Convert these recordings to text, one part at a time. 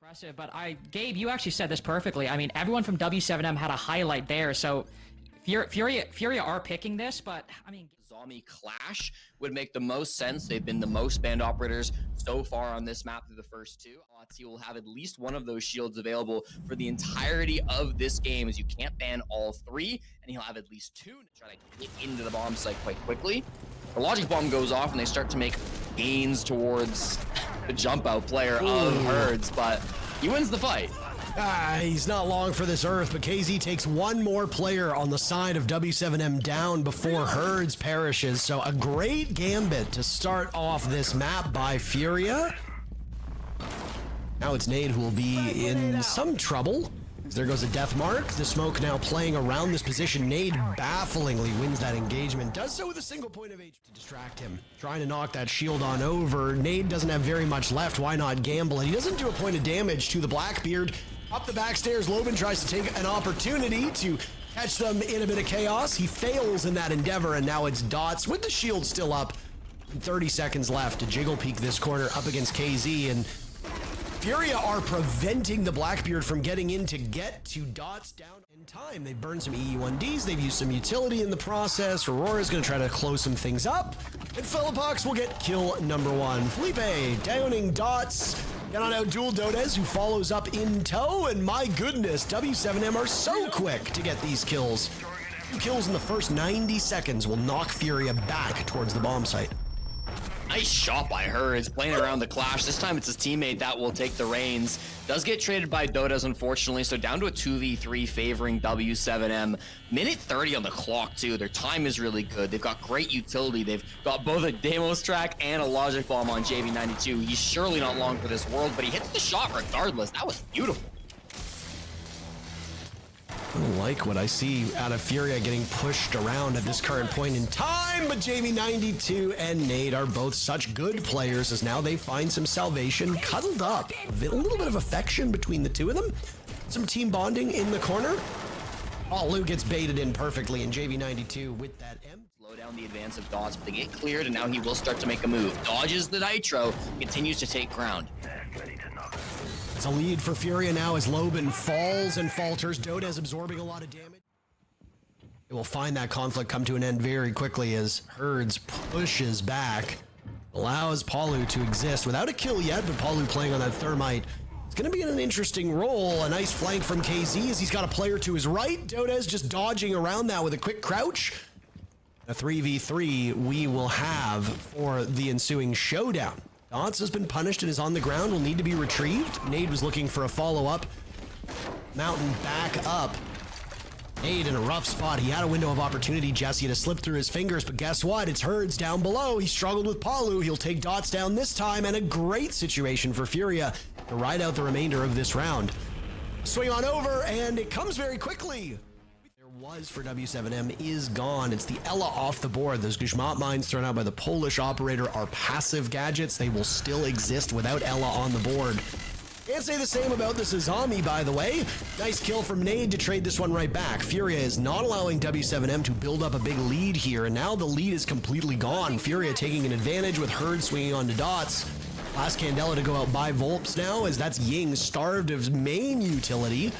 Impressive, but Gabe, you actually said this perfectly. I mean, everyone from W7M had a highlight there, so Furia are picking this, but I mean, Zombie Clash would make the most sense. They've been the most banned operators so far on this map through the first two. He will have at least one of those shields available for the entirety of this game, as you can't ban all three, and he'll have at least two to try to get into the bomb site quite quickly. The logic bomb goes off, and they start to make gains towards the jump out player of Herds, but he wins the fight. He's not long for this earth, but KZ takes one more player on the side of W7M down before Herds perishes. So a great gambit to start off this map by Furia. Now it's Nade who will be in some trouble. There goes a death mark. The smoke now playing around this position. Nade bafflingly wins that engagement. Does so with a single point of HP to distract him. Trying to knock that shield on over. Nade doesn't have very much left. Why not gamble? And he doesn't do a point of damage to the Blackbeard. Up the back stairs, Loban tries to take an opportunity to catch them in a bit of chaos. He fails in that endeavor, and now it's Dots with the shield still up. 30 seconds left to jiggle peek this corner up against KZ, and Furia are preventing the Blackbeard from getting in to get to Dots down in time. They've burned some EE1Ds, they've used some utility in the process. Aurora's gonna try to close some things up, and Philippox will get kill number one. Felipe downing Dots. Get on out duel Dodez, who follows up in tow, and my goodness, W7M are so quick to get these kills. 2 kills in the first 90 seconds will knock Furia back towards the bomb site. Nice shot by Herds, playing around the clash. This time it's his teammate that will take the reins. Does get traded by Dodez, unfortunately, so down to a 2v3 favoring W7M. Minute 30 on the clock, too. Their time is really good. They've got great utility. They've got both a Deimos track and a Logic Bomb on JV92. He's surely not long for this world, but he hits the shot regardless. That was beautiful. I don't like what I see out of Furia getting pushed around at this current point in time, but JV92 and Nade are both such good players as now they find some salvation cuddled up. A little bit of affection between the two of them. Some team bonding in the corner. Lou gets baited in perfectly, and JV92 with that M. Slow down the advance of Dots, but they get cleared, and now he will start to make a move. Dodges the Nitro, continues to take ground. It's a lead for Furia now as Loban falls and falters. Dodez absorbing a lot of damage. It will find that conflict come to an end very quickly as Herds pushes back. Allows Palu to exist without a kill yet, but Palu playing on that Thermite. It's going to be in an interesting role. A nice flank from KZ as he's got a player to his right. Dodez just dodging around that with a quick crouch. A 3v3 we will have for the ensuing showdown. Dots has been punished and is on the ground, will need to be retrieved. Nade was looking for a follow-up. Mountain back up. Nade in a rough spot. He had a window of opportunity, Jesse, to slip through his fingers, but guess what? It's Herds down below. He struggled with Palu. He'll take Dots down this time, and a great situation for Furia to ride out the remainder of this round. Swing on over, and it comes very quickly. Was for W7M is gone. It's the Ella off the board. Those Guzmat mines thrown out by the Polish operator are passive gadgets. They will still exist without Ella on the board. Can't say the same about the Sazami, by the way. Nice kill from Nade to trade this one right back. Furia is not allowing W7M to build up a big lead here, and now the lead is completely gone. Furia taking an advantage with Herd swinging onto Dots. Last Candela to go out by Volps now, as that's Ying starved of his main utility.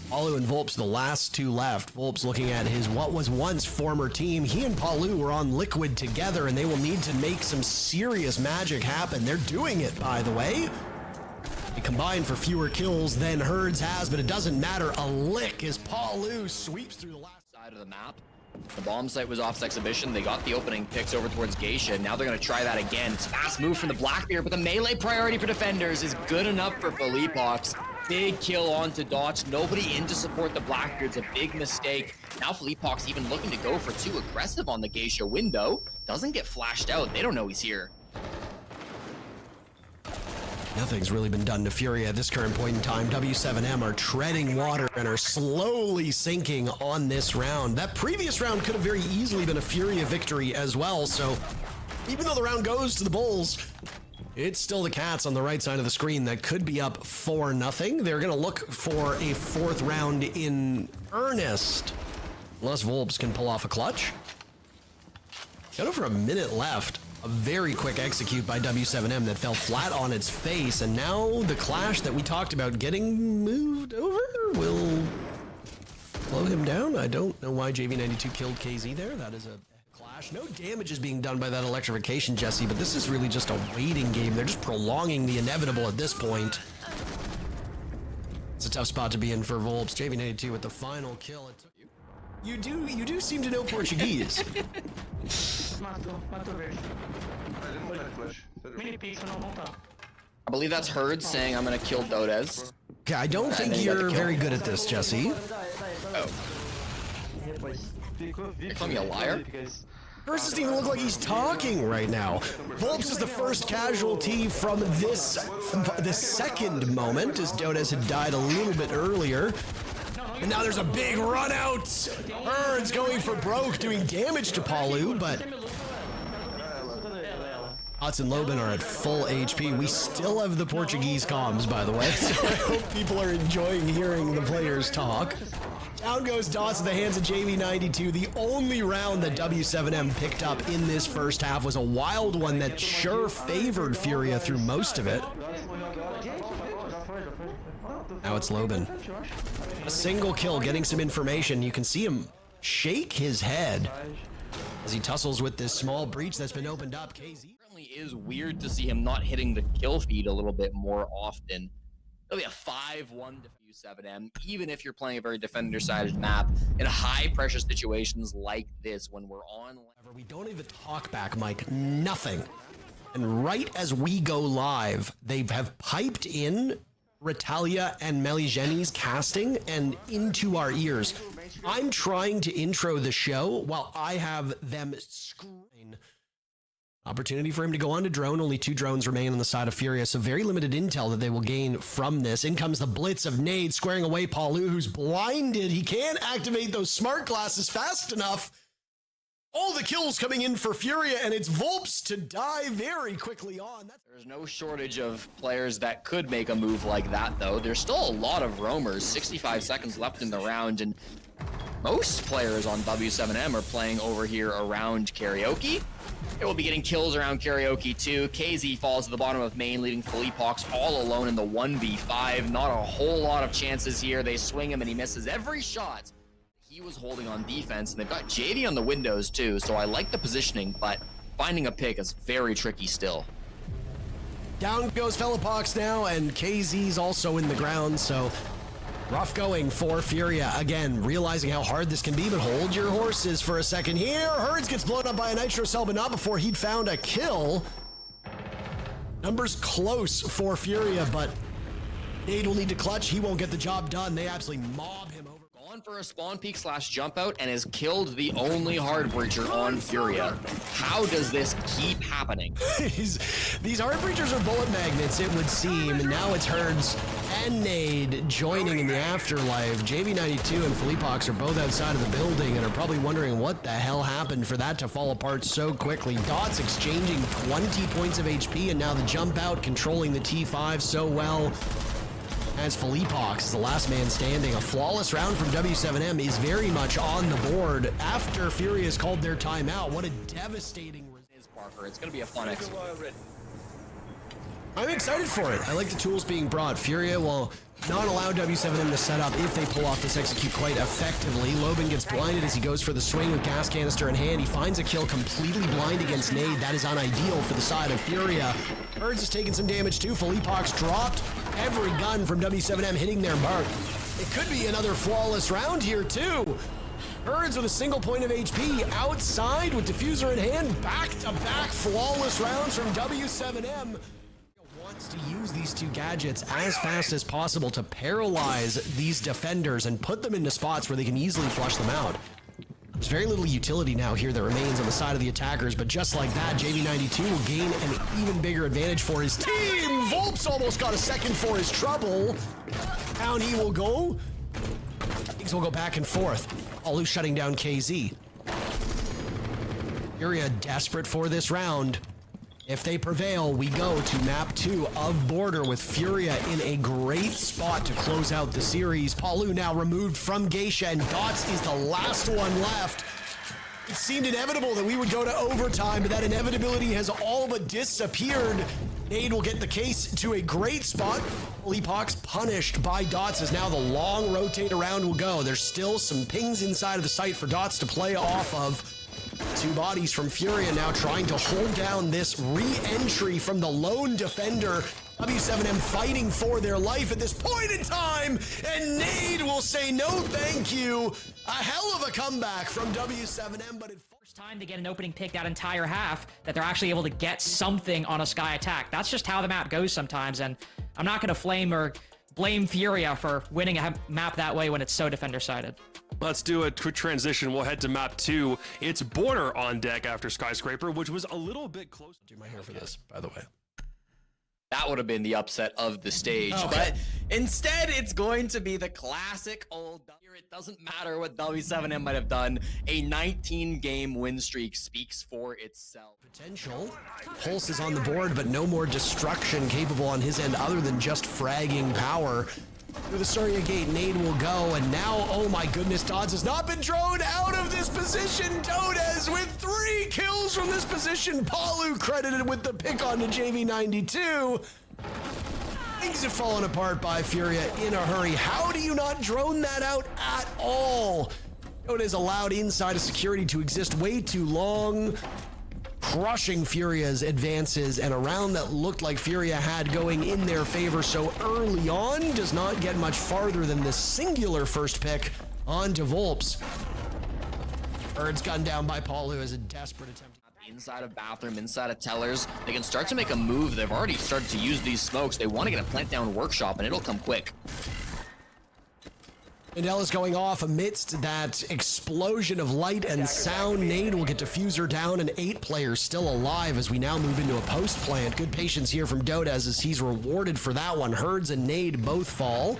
Palu and Volps, the last two left. Volps looking at his what was once former team. He and Palu were on Liquid together, and they will need to make some serious magic happen. They're doing it, by the way. They combine for fewer kills than Herds has, but it doesn't matter. A lick as Palu sweeps through the last Side of the map. The bomb site was off exhibition. They got the opening picks over towards Geisha. Now they're going to try that again. It's fast move from the Blackbeard, but the melee priority for defenders is good enough for Philippox. Big kill onto Dots. Nobody in to support the Blackbeard's a big mistake. Now Philippox even looking to go for too aggressive on the Geisha window. Doesn't get flashed out. They don't know he's here. Nothing's really been done to Furia at this current point in time. W7M are treading water and are slowly sinking on this round. That previous round could have very easily been a Furia victory as well, so even though the round goes to the Bulls, it's still the Cats on the right side of the screen that could be up 4-0. They're going to look for a fourth round in earnest, unless Volps can pull off a clutch. Got over a minute left A very quick execute by W7M that fell flat on its face, and now the clash that we talked about getting moved over will slow him down. I don't know why JV92 killed KZ there. That is a clash. No damage is being done by that electrification, Jesse, but this is really just a waiting game. They're just prolonging the inevitable at this point. It's a tough spot to be in for Volps. JV92 with the final kill. You do seem to know Portuguese. I believe that's Herd saying I'm gonna kill Dodez. Okay, I don't think you're very good at this, Jesse. Oh. You call me a liar? Hers doesn't even look like he's talking right now. Volps is the first casualty from the second moment, as Dodez had died a little bit earlier. And now there's a big run out. Herd's going for broke, doing damage to Palu, but Hots and Loban are at full HP. We still have the Portuguese comms, by the way, so I hope people are enjoying hearing the players talk. Down goes Dots in the hands of JV92. The only round that W7M picked up in this first half was a wild one that sure favored Furia through most of it. Now it's Loban. A single kill, getting some information. You can see him shake his head as he tussles with this small breach that's been opened up. KZ. It certainly is weird to see him not hitting the kill feed a little bit more often. It'll be a 5-1 to W7M, even if you're playing a very defender-sided map in high-pressure situations like this when we're on. We don't even talk back, Mike. Nothing. And right as we go live, they have piped in Retalia and Meligeni's casting and into our ears. I'm trying to intro the show while I have them screaming. Opportunity for him to go on to drone. Only 2 drones remain on the side of Furia, so very limited intel that they will gain from this. In comes the blitz of Nade, squaring away Palu, who's blinded. He can't activate those smart glasses fast enough. All the kills coming in for Furia, and it's Volps to die very quickly on. There's no shortage of players that could make a move like that, though. There's still a lot of roamers. 65 seconds left in the round, and most players on W7M are playing over here around Karaoke. It will be getting kills around Karaoke too. KZ falls to the bottom of main, leaving Philippox all alone in the 1v5. Not a whole lot of chances here. They swing him and he misses every shot he was holding on defense. And they've got JV on the windows too, so I like the positioning, but finding a pick is very tricky still. Down goes Philippox now, and KZ's also in the ground, so rough going for Furia. Again, realizing how hard this can be, but hold your horses for a second here. Herds gets blown up by a Nitro Cell, but not before he'd found a kill. Numbers close for Furia, but Nade will need to clutch. He won't get the job done. They absolutely mob him over. Gone for a spawn peek / jump out and has killed the only hard breacher on Furia. How does this keep happening? These hard breachers are bullet magnets, it would seem. And now it's Herds and Nade joining in the afterlife. JV92 and Philippox are both outside of the building and are probably wondering what the hell happened for that to fall apart so quickly. Dots exchanging 20 points of HP, and now the jump out controlling the T5 so well. As Philippox is the last man standing. A flawless round from W7M is very much on the board after Furia has called their timeout. What a devastating result. Parker, it's going to be a fun execute. I'm excited for it. I like the tools being brought. Furia will not allow W7M to set up if they pull off this execute quite effectively. Loban gets blinded as he goes for the swing with gas canister in hand. He finds a kill completely blind against Nade. That is unideal for the side of Furia. Herds has taken some damage too. Philippox dropped every gun from W7M hitting their mark. It could be another flawless round here too. Herds with a single point of HP outside with diffuser in hand. Back-to-back flawless rounds from W7M. Wants to use these 2 gadgets as fast as possible to paralyze these defenders and put them into spots where they can easily flush them out. There's very little utility now here that remains on the side of the attackers, but just like that, JV92 will gain an even bigger advantage for his team. Volps almost got a second for his trouble. Down he will go. Things will go back and forth. Alu shutting down KZ. Furia desperate for this round. If they prevail, we go to map 2 of Border with Furia in a great spot to close out the series. Palu now removed from Geisha, and Dots is the last one left. It seemed inevitable that we would go to overtime, but that inevitability has all but disappeared. Nade will get the case to a great spot. Leapawks punished by Dots as now the long rotate around will go. There's still some pings inside of the site for Dots to play off of. Two bodies from Furia now trying to hold down this re-entry from the lone defender. W7M fighting for their life at this point in time, and Nade will say no thank you. A hell of a comeback from W7M, but it First time they get an opening pick that entire half that they're actually able to get something on a Sky attack. That's just how the map goes sometimes, and I'm not going to flame or blame Furia for winning a map that way when it's so defender-sided. Let's do a quick transition. We'll head to map 2. It's Border on deck after Skyscraper, which was a little bit close. do my hair for this, by the way. That would have been the upset of the stage, but instead it's going to be the classic old here. It doesn't matter what W7M might have done. A 19-game win streak speaks for itself. Potential. Pulse is on the board, but no more destruction capable on his end other than just fragging power. Through the Surya gate, Nade will go, and now, oh my goodness, Dodds has not been thrown out of this position. Dodes with 3 kills from this position. Palu credited with the pick on to JV92. Things have fallen apart by Furia in a hurry. How do you not drone that out at all? Dodes allowed inside of security to exist way too long, crushing Furia's advances, and a round that looked like Furia had going in their favor so early on does not get much farther than this singular first pick onto Volps. Bird's gunned down by Palu as a desperate attempt. Inside of Bathroom, inside of Tellers, they can start to make a move. They've already started to use these smokes. They want to get a plant down workshop, and it'll come quick. Mandela's going off amidst that explosion of light and sound. Nade will get Diffuser down, and 8 players still alive as we now move into a post plant. Good patience here from Dodes as he's rewarded for that one. Herds and Nade both fall.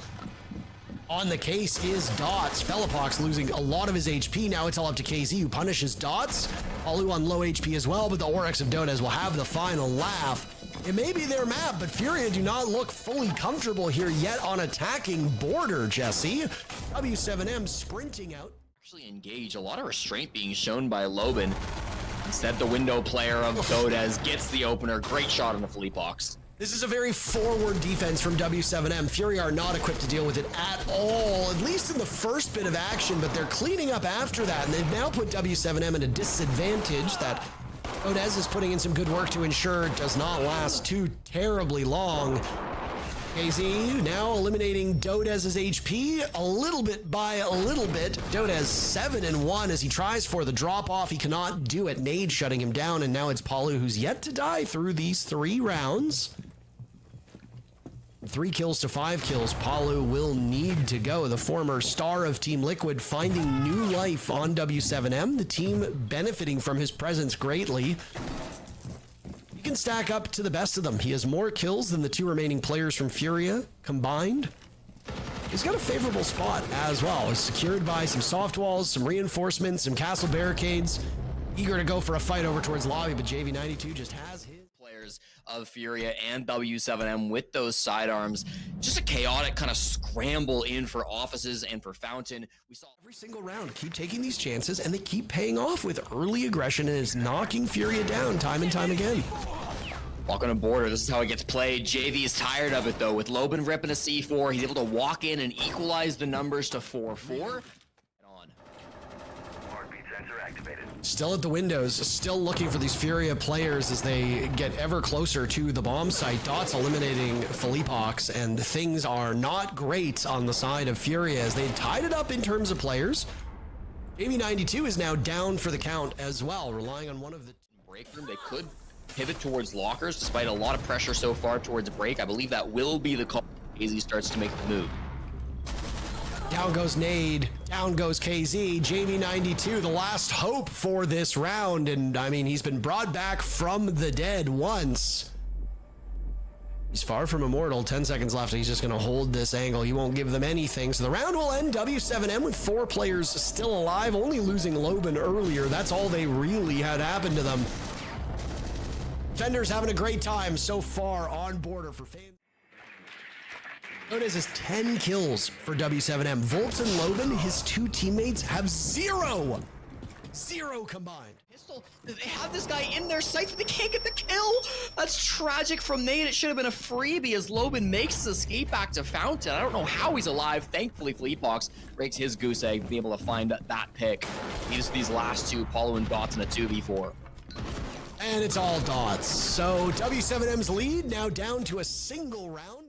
On the case is Dots. Felipox losing a lot of his HP. Now it's all up to KZ, who punishes Dots. Alu on low HP as well, but the Oryx of Dodes will have the final laugh. It may be their map, but Furia do not look fully comfortable here yet on attacking Border, Jesse. W7M sprinting out. Actually engage. A lot of restraint being shown by Loban. Instead, the window player of Dodes gets the opener. Great shot on the Fleetbox. This is a very forward defense from W7M. Furia are not equipped to deal with it at all, at least in the first bit of action, but they're cleaning up after that, and they've now put W7M at a disadvantage that Dodes is putting in some good work to ensure it does not last too terribly long. KZ now eliminating Dodes' HP a little bit by a little bit. Dodes 7-1 as he tries for the drop-off. He cannot do it. Nade shutting him down, and now it's Palu who's yet to die through these 3 rounds. 3 kills to 5 kills. Palu will need to go. The former star of Team Liquid finding new life on W7M. The team benefiting from his presence greatly. He can stack up to the best of them. He has more kills than the 2 remaining players from Furia combined. He's got a favorable spot as well. He's secured by some soft walls, some reinforcements, some castle barricades. Eager to go for a fight over towards lobby, but JV92 just has his Players of Furia and W7M with those sidearms. Just a chaotic kind of scramble in for offices and for Fountain. We saw every single round keep taking these chances, and they keep paying off with early aggression, and is knocking Furia down time and time again. Walk on a border, this is how it gets played. JV is tired of it though, with Loban ripping a C4. He's able to walk in and equalize the numbers to 4-4. Still at the windows, still looking for these Furia players as they get ever closer to the bomb site. Dots eliminating Felipox, and things are not great on the side of Furia as they tied it up in terms of players. JV92 is now down for the count as well, relying on one of the break room. They could pivot towards lockers despite a lot of pressure so far towards break. I believe that will be the call as he starts to make the move. Down goes Nade, down goes KZ, JV92, the last hope for this round, and I mean, he's been brought back from the dead once. He's far from immortal, 10 seconds left, he's just gonna hold this angle, he won't give them anything, so the round will end. W7M with 4 players still alive, only losing Loban earlier, that's all they really had happen to them. Defenders having a great time so far on border for fans. Dodes has 10 kills for W7M. Volts and Loban, his 2 teammates, have 0. 0 combined. Pistol, they have this guy in their sights, but they can't get the kill. That's tragic from Nate. It should have been a freebie as Loban makes his escape back to Fountain. I don't know how he's alive. Thankfully, Fleetbox breaks his goose egg to be able to find that pick. These last two, Paulo and Dots in a 2v4. And it's all Dots. So W7M's lead now down to a single round.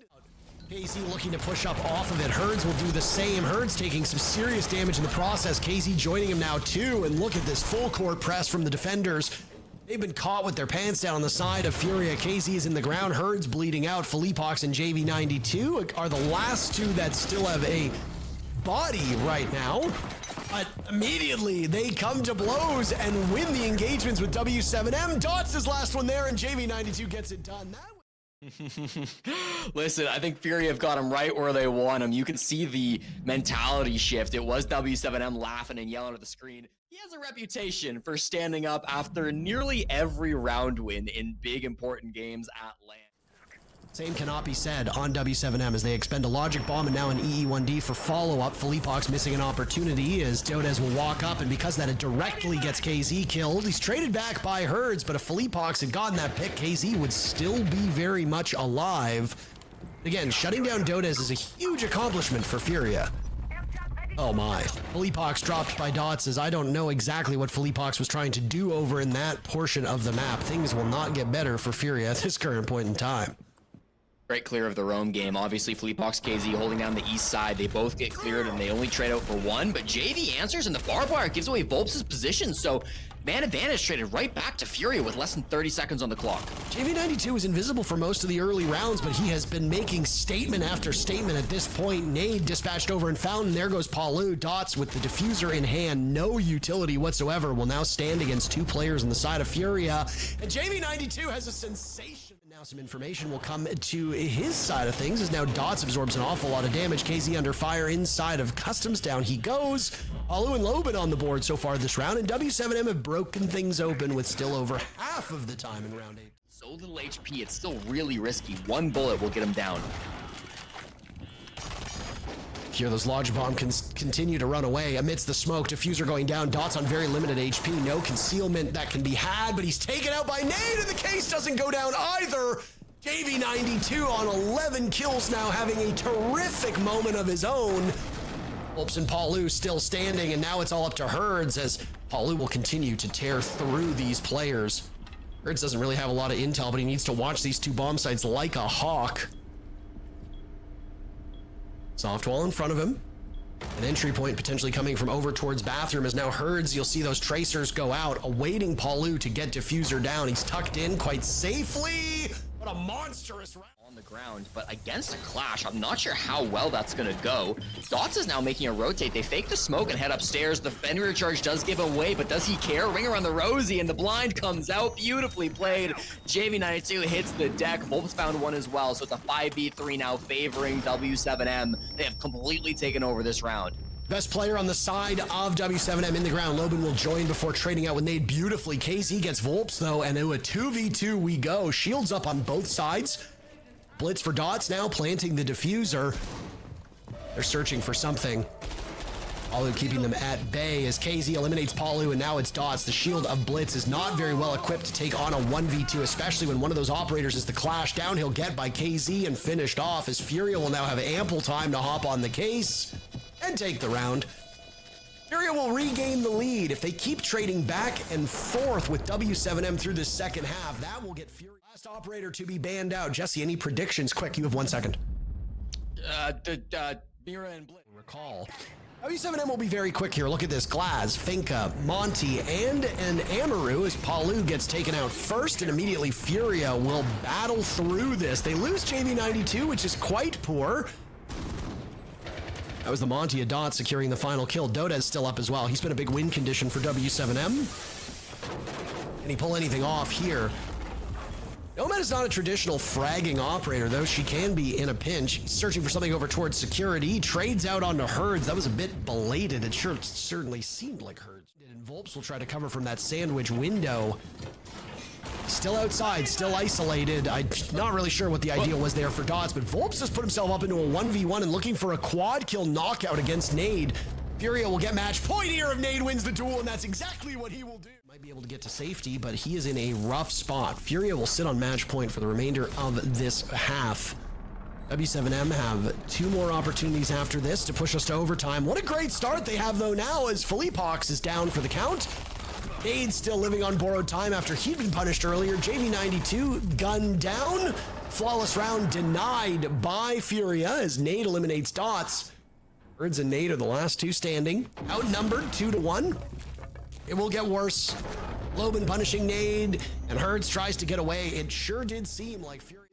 KZ looking to push up off of it. Herds will do the same. Herds taking some serious damage in the process. KZ joining him now too. And look at this full court press from the defenders. They've been caught with their pants down on the side of Furia. KZ is in the ground. Herds bleeding out. Felipox and JV92 are the last two that still have a body right now. But immediately they come to blows and win the engagements with W7M. Dots is last one there, and JV92 gets it done. Listen, I think Fury have got him right where they want him. You can see the mentality shift. It was W7M laughing and yelling at the screen. He has a reputation for standing up after nearly every round win in big important games at LAN. Same cannot be said on W7M as they expend a logic bomb and now an EE1D for follow-up. Felipox missing an opportunity as Dodez will walk up, and because that it directly gets KZ killed, he's traded back by Herds, but if Felipox had gotten that pick, KZ would still be very much alive. Again, shutting down Dodez is a huge accomplishment for Furia. Oh my. Felipox dropped by Dots as I don't know exactly what Felipox was trying to do over in that portion of the map. Things will not get better for Furia at this current point in time. Great clear of the roam game. Obviously, Fleetbox, KZ holding down the east side. They both get cleared and they only trade out for one, but JV answers and the barbed wire gives away Volps' position. So man advantage traded right back to Furia with less than 30 seconds on the clock. JV92 was invisible for most of the early rounds, but he has been making statement after statement at this point. Nade dispatched over in Fountain. There goes Palu. Dots with the diffuser in hand. No utility whatsoever. Will now stand against two players on the side of Furia. And JV92 has a sensation. Now some information will come to his side of things as now Dots absorbs an awful lot of damage. KZ under fire inside of Customs. Down he goes. Palu and Loban on the board so far this round, and W7M have broken things open with still over half of the time in round 8. So little HP, it's still really risky. One bullet will get him down. Here, those Lodge Bomb can continue to run away amidst the smoke. Diffuser going down. Dots on very limited HP. No concealment that can be had, but he's taken out by Nade, and the case doesn't go down either. JV92 on 11 kills now, having a terrific moment of his own. Volps and Palu still standing, and now it's all up to Herds as Palu will continue to tear through these players. Herds doesn't really have a lot of intel, but he needs to watch these two bomb sites like a hawk. Soft wall in front of him. An entry point potentially coming from over towards bathroom as now Herds, you'll see those tracers go out, awaiting Palu to get Diffuser down. He's tucked in quite safely, but a monstrous round. On the ground, but against a clash, I'm not sure how well that's gonna go. Dots is now making a rotate. They fake the smoke and head upstairs. The Fenrir charge does give away, but does he care? Ring around the Rosie and the blind comes out. Beautifully played. JV92 hits the deck. Volps found one as well, so it's a 5v3 now favoring W7M. They have completely taken over this round. Best player on the side of W7M in the ground. Loban will join before trading out with Nade beautifully. KZ gets Volps though, and to a 2v2 we go. Shields up on both sides. Blitz for Dots now, planting the diffuser. They're searching for something. Palu keeping them at bay as KZ eliminates Palu, and now it's Dots. The shield of Blitz is not very well equipped to take on a 1v2, especially when one of those operators is the clash. Down he'll get by KZ and finished off as Furia will now have ample time to hop on the case and take the round. Furia will regain the lead. If they keep trading back and forth with W7M through the second half, that will get Furia. Last operator to be banned out. Jesse, any predictions? Quick, you have 1 second. Mira and Blitz. Recall. W7M will be very quick here. Look at this. Glaz, Finka, Monty, and an Amaru as Palu gets taken out first, and immediately Furia will battle through this. They lose JV92, which is quite poor. That was the Monty of Dot securing the final kill. Dodez still up as well. He's been a big win condition for W7M. Can he pull anything off here? Nomad is not a traditional fragging operator, though she can be in a pinch. He's searching for something over towards security. He trades out onto Herds. That was a bit belated. It certainly seemed like Herds. And Volps will try to cover from that sandwich window. Still outside, still isolated. I'm not really sure what the idea was there for Dots, but Volps has put himself up into a 1v1 and looking for a quad kill knockout against Nade. Furia will get match point here if Nade wins the duel, and that's exactly what he will do. Might be able to get to safety, but he is in a rough spot. Furia will sit on match point for the remainder of this half. W7M have 2 more opportunities after this to push us to overtime. What a great start they have, though, now as Philippox is down for the count. Nade still living on borrowed time after he'd been punished earlier. JV92 gunned down. Flawless round denied by Furia as Nade eliminates Dots. Herds and Nade are the last 2 standing. Outnumbered 2-1. It will get worse. Loban punishing Nade, and Herds tries to get away. It sure did seem like Furia.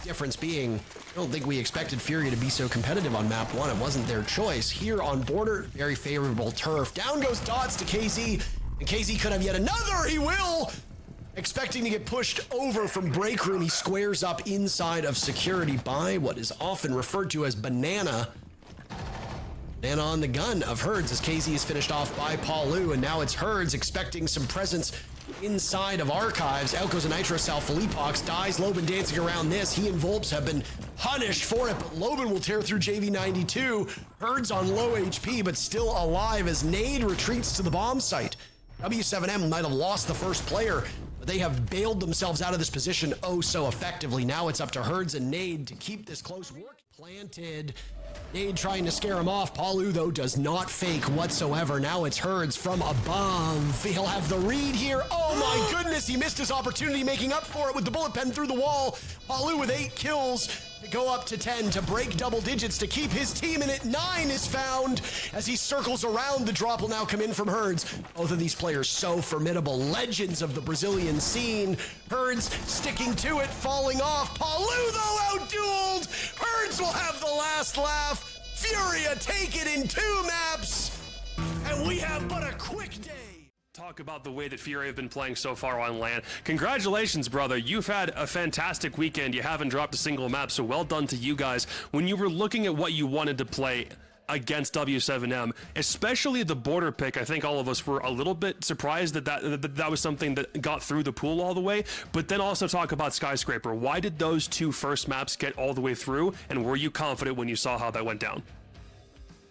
Difference being, I don't think we expected Furia to be so competitive on map 1. It wasn't their choice. Here on border, very favorable turf. Down goes Dots to KZ, and KZ could have yet another. He will! Expecting to get pushed over from break room, he squares up inside of security by what is often referred to as Banana. Banana on the gun of Herds as KZ is finished off by Paulu, and now it's Herds expecting some presence inside of Archives. Out goes a Nitro Cell. Philippox dies. Loban dancing around this. He and Volps have been punished for it, but Loban will tear through JV92. Herds on low HP, but still alive as Nade retreats to the bomb site. W7M might have lost the first player, but they have bailed themselves out of this position oh so effectively. Now it's up to Herds and Nade to keep this close. Work planted. Nade trying to scare him off. Paulu, though, does not fake whatsoever. Now it's Herds from above. He'll have the read here. Oh my goodness, he missed his opportunity, making up for it with the bullet pen through the wall. Paulu with 8 kills to go up to 10 to break double digits to keep his team in it. 9 is found as he circles around. The drop will now come in from Herds. Both of these players so formidable, legends of the Brazilian scene. Herds sticking to it, falling off. Paulu, though, out-dueled. Herds will have the last laugh. Furia take it in 2 maps, and we have but a quick day. Talk about the way that Furia have been playing so far on LAN. Congratulations, brother. You've had a fantastic weekend. You haven't dropped a single map, so well done to you guys. When you were looking at what you wanted to play against W7M, especially the border pick, I think all of us were a little bit surprised that was something that got through the pool all the way. But then also talk about Skyscraper. Why did those 2 first maps get all the way through, and were you confident when you saw how that went down?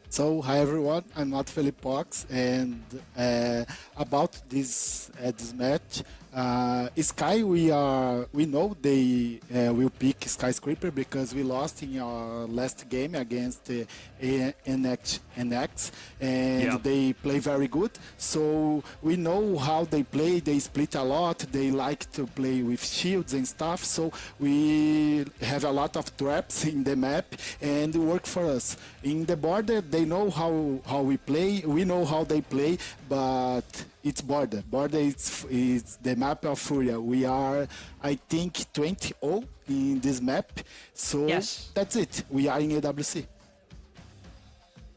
So, hi everyone, I'm not Philippox, and about this match, Sky, we know they will pick Skyscraper because we lost in our last game against NX, and they play very good. So we know how they play. They split a lot. They like to play with shields and stuff. So we have a lot of traps in the map, and it work for us. In the border, they know how we play. We know how they play, but it's border. Border is the map of Furia. We are, I think, 20-0 in this map. So yes, that's it. We are in AWC.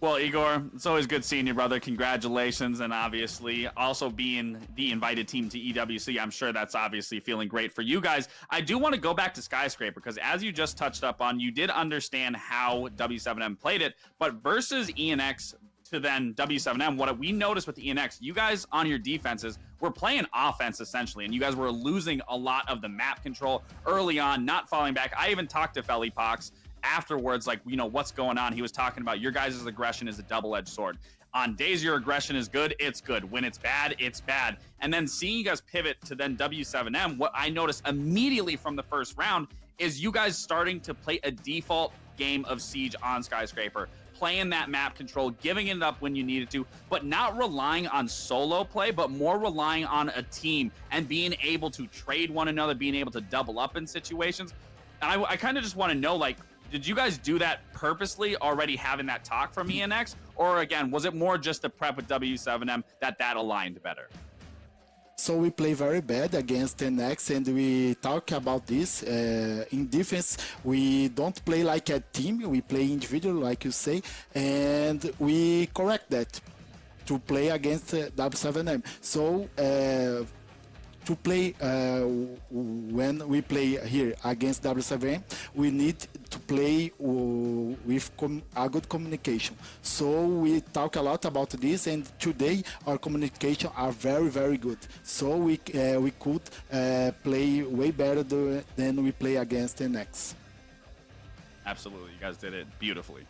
Well, Igor, it's always good seeing you, brother. Congratulations. And obviously, also being the invited team to EWC, I'm sure that's obviously feeling great for you guys. I do want to go back to Skyscraper because as you just touched up on, you did understand how W7M played it. But versus ENX to then W7M, what we noticed with ENX, you guys on your defenses were playing offense essentially, and you guys were losing a lot of the map control early on, not falling back. I even talked to Philippox afterwards, like, you know, what's going on? He was talking about your guys' aggression is a double-edged sword. On days your aggression is good, it's good. When it's bad, it's bad. And then seeing you guys pivot to then W7M, what I noticed immediately from the first round is you guys starting to play a default game of Siege on Skyscraper, playing that map control, giving it up when you needed to, but not relying on solo play, but more relying on a team and being able to trade one another, being able to double up in situations. And I kind of just want to know, like, did you guys do that purposely, already having that talk from ENX? Or again, was it more just the prep with W7M that aligned better? So we play very bad against NX, and we talk about this. In defense, we don't play like a team, we play individual, like you say, and we correct that to play against W7M. So to play when we play here against W7M, we need to play with a good communication. So we talk a lot about this, and today our communication are very, very good. So we could play way better than we play against NX. Absolutely, you guys did it beautifully.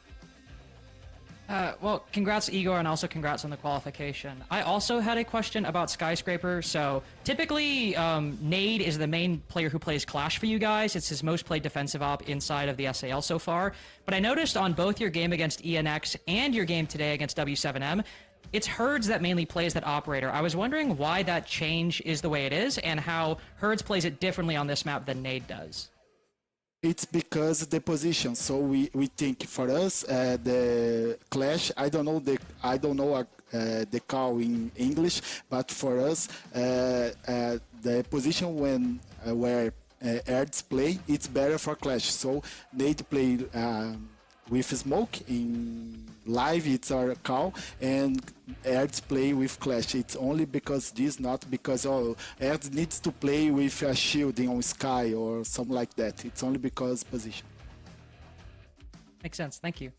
Well, congrats, Igor, and also congrats on the qualification. I also had a question about Skyscraper. So typically, Nade is the main player who plays Clash for you guys. It's his most played defensive op inside of the SAL so far. But I noticed on both your game against ENX and your game today against W7M, it's Herds that mainly plays that operator. I was wondering why that change is the way it is and how Herds plays it differently on this map than Nade does. It's because the position. So we think for us the clash. I don't know the call in English, but for us the position when where Erds play, it's better for clash. So they play with smoke in live. It's our call, and Erds play with clash. It's only because this, not because Erds needs to play with a shielding on sky or something like that. It's only because position. Makes sense. Thank you.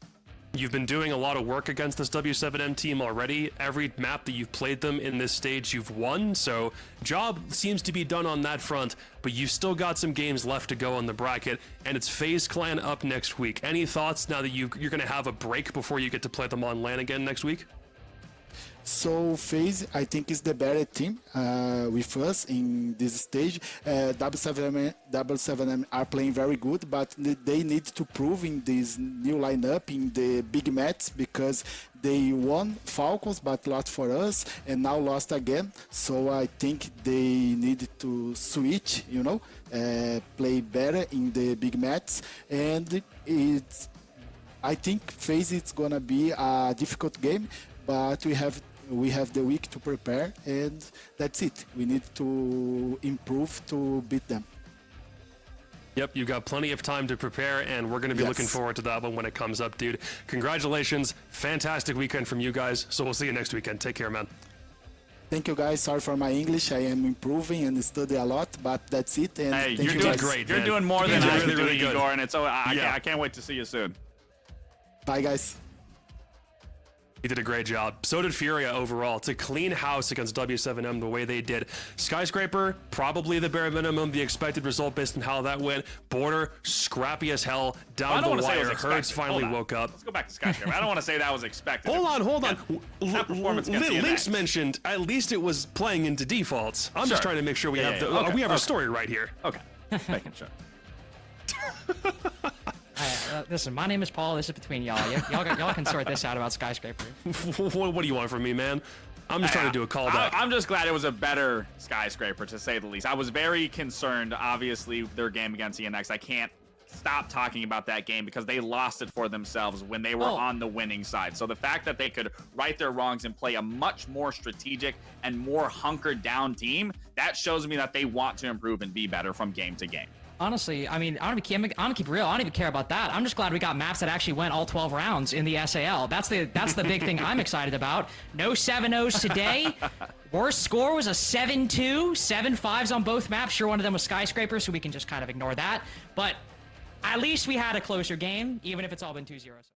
You've been doing a lot of work against this W7M team already. Every map that you've played them in this stage, you've won. So job seems to be done on that front, but you've still got some games left to go on the bracket, and it's FaZe Clan up next week. Any thoughts now that you're going to have a break before you get to play them on LAN again next week? So FaZe, I think, is the better team with us in this stage. W7M are playing very good, but they need to prove in this new lineup in the big match, because they won Falcons but lost for us and now lost again. So I think they need to switch, play better in the big match, and I think FaZe is gonna be a difficult game, but we have the week to prepare, and that's it. We need to improve to beat them. Yep, you got plenty of time to prepare, and we're going to be looking forward to that one when it comes up, dude. Congratulations. Fantastic weekend from you guys. So we'll see you next weekend. Take care, man. Thank you, guys. Sorry for my English. I am improving and study a lot, but that's it. And hey, thank you're you doing guys. great. You're doing more than I can do, good. Igor, and I can't wait to see you soon. Bye, guys. He did a great job. So did Furia overall. To clean house against W7M the way they did. Skyscraper, probably the bare minimum, the expected result based on how that went. Border, scrappy as hell, down the wire. Herds finally woke up. Let's go back to Skyscraper. I don't want to say that was expected. Hold on. That performance against Lynx ENX. mentioned at least it was playing into defaults. I'm just trying to make sure we have our story right here. Okay, just making sure. Listen, my name is Paul. This is between y'all. Y'all can sort this out about Skyscraper. What do you want from me, man? I'm just trying to do a callback. I'm just glad it was a better Skyscraper, to say the least. I was very concerned, obviously, their game against ENX. I can't stop talking about that game because they lost it for themselves when they were on the winning side. So the fact that they could right their wrongs and play a much more strategic and more hunkered down team, that shows me that they want to improve and be better from game to game. Honestly, I mean, I'm gonna keep real. I don't even care about that. I'm just glad we got maps that actually went all 12 rounds in the SAL. That's the big thing I'm excited about. No 7-0s today. Worst score was a 7-2, 7-5s on both maps. Sure, one of them was Skyscraper, so we can just kind of ignore that. But at least we had a closer game, even if it's all been 2-0.